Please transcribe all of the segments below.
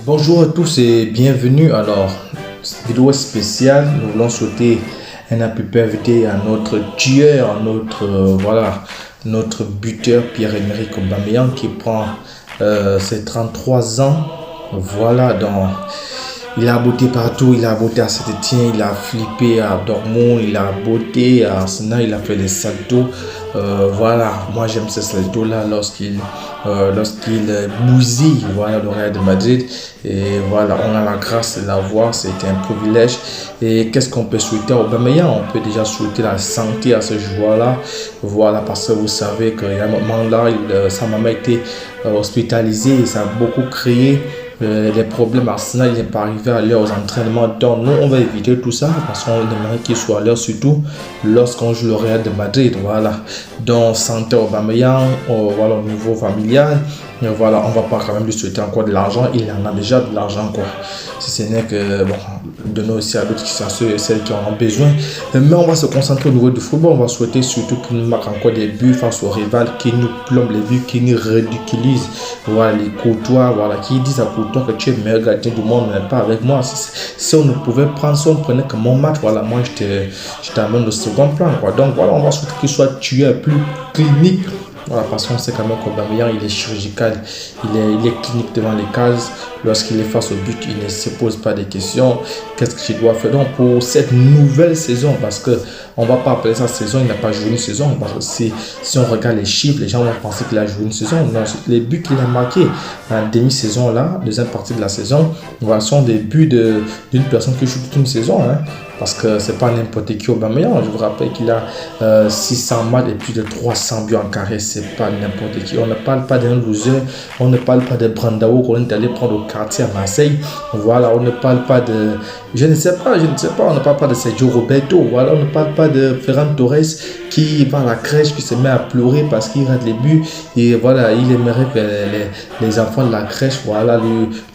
Bonjour à tous et bienvenue. Alors, cette vidéo spéciale, nous voulons souhaiter un happy birthday à notre tueur, notre buteur Pierre-Emerick Aubameyang qui prend ses 33 ans. Voilà, donc il a botté partout, il a botté à Saint-Étienne, il a flippé à Dortmund, il a botté à Arsenal, il a fait des saltos. Voilà, moi j'aime ces saltos-là lorsqu'il bousille le Real de Madrid. Et voilà, on a la grâce de l'avoir, c'était un privilège. Et qu'est-ce qu'on peut souhaiter à Aubameyang? On peut déjà souhaiter la santé à ce joueur-là. Voilà, parce que vous savez qu'il y a un moment là, sa maman a été hospitalisée et ça a beaucoup créé les problèmes. Arsenal n'est pas arrivé à l'heure aux entraînements, donc nous on va éviter tout ça parce qu'on aimerait qu'il soit à l'heure, surtout lorsqu'on joue le Real de Madrid. Voilà, donc santé Aubameyang, voilà, au niveau familial. Voilà, on va pas quand même lui souhaiter encore de l'argent, il en a déjà de l'argent quoi. Si ce n'est que bon, donner aussi à d'autres qui sont celles qui en ont besoin. Mais on va se concentrer au niveau du football, on va souhaiter surtout qu'il nous marque encore des buts face au rival, qui nous plombe les buts, qui nous ridiculise. Voilà, les Courtois, voilà, qui disent à Courtois que tu es le meilleur gardien du monde, mais pas avec moi. Si on ne pouvait prendre, si on prenait que mon match, voilà, moi je t'amène au second plan quoi. Donc voilà, on va souhaiter qu'il soit tué plus clinique. Voilà, parce qu'on sait quand même qu'Aubameyang il est chirurgical, il est clinique devant les cases. Lorsqu'il est face au but, il ne se pose pas de questions. Qu'est-ce que tu dois faire donc pour cette nouvelle saison? Parce que on ne va pas appeler ça saison, il n'a pas joué une saison. Parce que si on regarde les chiffres, les gens vont penser qu'il a joué une saison. Non, les buts qu'il a marqués en demi-saison là, deuxième partie de la saison, voilà, sont des buts d'une personne qui joue toute une saison. Hein. Parce que c'est pas n'importe qui Aubameyang. Je vous rappelle qu'il a 600 matchs et plus de 300 buts en carré. C'est pas n'importe qui. On ne parle pas d'un loser. On ne parle pas de Brandao qu'on est allé prendre au quartier à Marseille. Voilà, on ne parle pas de... Je ne sais pas. On ne parle pas de Sergio Roberto. Voilà, on ne parle pas de Ferran Torres qui va à la crèche, qui se met à pleurer parce qu'il rate les buts. Et voilà, il aimerait que les enfants de la crèche, voilà,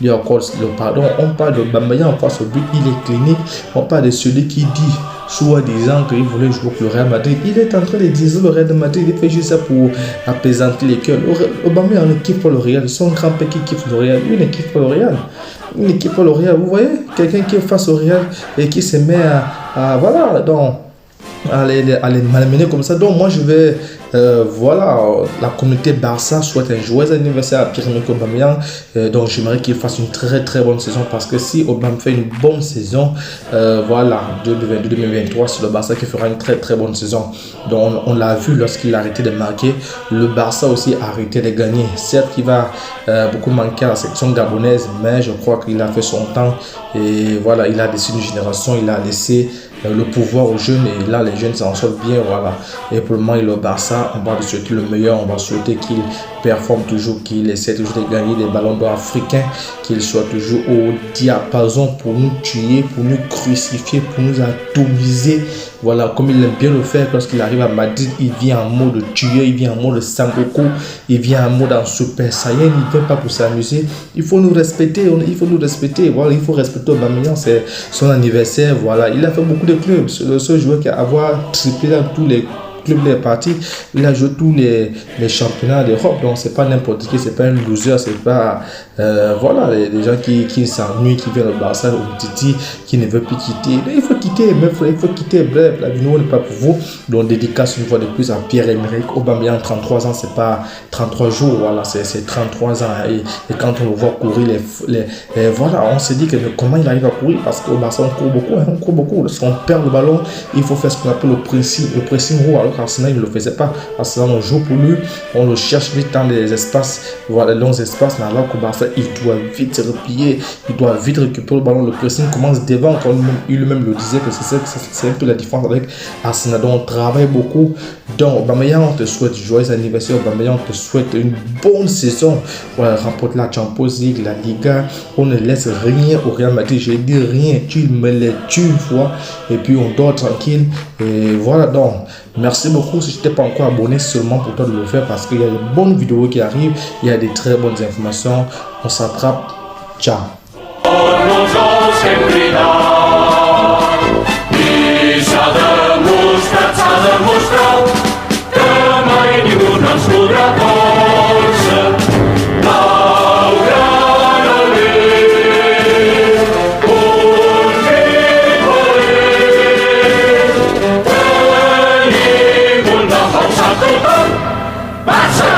lui accordent le pardon. On parle d'Aubameyang face au but. Il est clinique. On parle de celui qui dit, soi-disant qu'il voulait jouer pour le Real Madrid. Il est en train de dire le Real de Madrid, il fait juste ça pour apaisantir les cœurs. Aubameyang ne kiffe pas le Real. Son grand-père qui kiffe le Real, lui ne kiffe pas le Real. Il ne kiffe pas le Real. Vous voyez, quelqu'un qui est face au Real et qui se met voilà, donc à les malmener comme ça. Donc moi je vais voilà, la communauté Barça souhaite un joyeux anniversaire à Pierre-Emerick Aubameyang. Donc j'aimerais qu'il fasse une très très bonne saison, parce que si Aubameyang fait une bonne saison, voilà, 2022-2023, c'est le Barça qui fera une très très bonne saison. Donc on l'a vu lorsqu'il a arrêté de marquer, le Barça aussi a arrêté de gagner. Certes qu'il va beaucoup manquer à la section gabonaise, mais je crois qu'il a fait son temps et voilà, il a laissé une génération, il a laissé le pouvoir aux jeunes, et là les jeunes s'en sortent bien. Voilà, et pour le moment il est au Barça. On va lui souhaiter le meilleur, on va souhaiter qu'il performe toujours, qu'il essaie toujours de gagner des ballons d'or africains, qu'il soit toujours au diapason pour nous tuer, pour nous crucifier, pour nous atomiser. Voilà, comme il aime bien le faire. Lorsqu'il arrive à Madrid, il vient en mode tueur, il vient en mode Sangoku, il vient en mode en Super Saiyan. Il ne vient pas pour s'amuser. Il faut nous respecter, Voilà, il faut respecter Aubameyang, c'est son anniversaire. Voilà, il a fait beaucoup de clubs. C'est le seul joueur qui a avoir triplé dans tous les club est parti, il a joué tous les championnats d'Europe, donc c'est pas n'importe qui, c'est pas un loser, c'est pas voilà, les gens qui s'ennuient, qui viennent au Barça, au Titi, qui ne veulent plus quitter. Il faut quitter, il faut quitter, bref, la vidéo n'est pas pour vous. Donc dédicace une fois de plus à Pierre-Emerick Aubameyang. 33 ans, c'est pas 33 jours, voilà, c'est 33 ans, et quand on le voit courir, voilà, on se dit que comment il arrive à courir, parce qu'au Barça on court beaucoup, lorsqu'on perd le ballon, il faut faire ce qu'on appelle le pressing haut, alors qu'Arsenal ne le faisait pas. Arsenal, on joue pour lui, on le cherche vite dans les espaces, voilà, les longs espaces, mais alors qu'au Barça, il doit vite se replier, il doit vite récupérer le ballon. Le pressing commence devant, comme il lui-même le disait, que c'est un peu la différence avec Arsenal. Donc on travaille beaucoup. Donc Aubameyang, on te souhaite joyeux anniversaire. Aubameyang, on te souhaite une bonne saison. Voilà, remporte la Champions League, la Liga. On ne laisse rien au Real Madrid. Je dis rien, tu me les tues, vois. Et puis on dort tranquille. Et voilà, donc merci beaucoup. Si tu n'es pas encore abonné, seulement pour toi de le faire, parce qu'il y a de bonnes vidéos qui arrivent, il y a des très bonnes informations. On s'attrape. Ciao. Blaugrana Barcelone, Barcelone.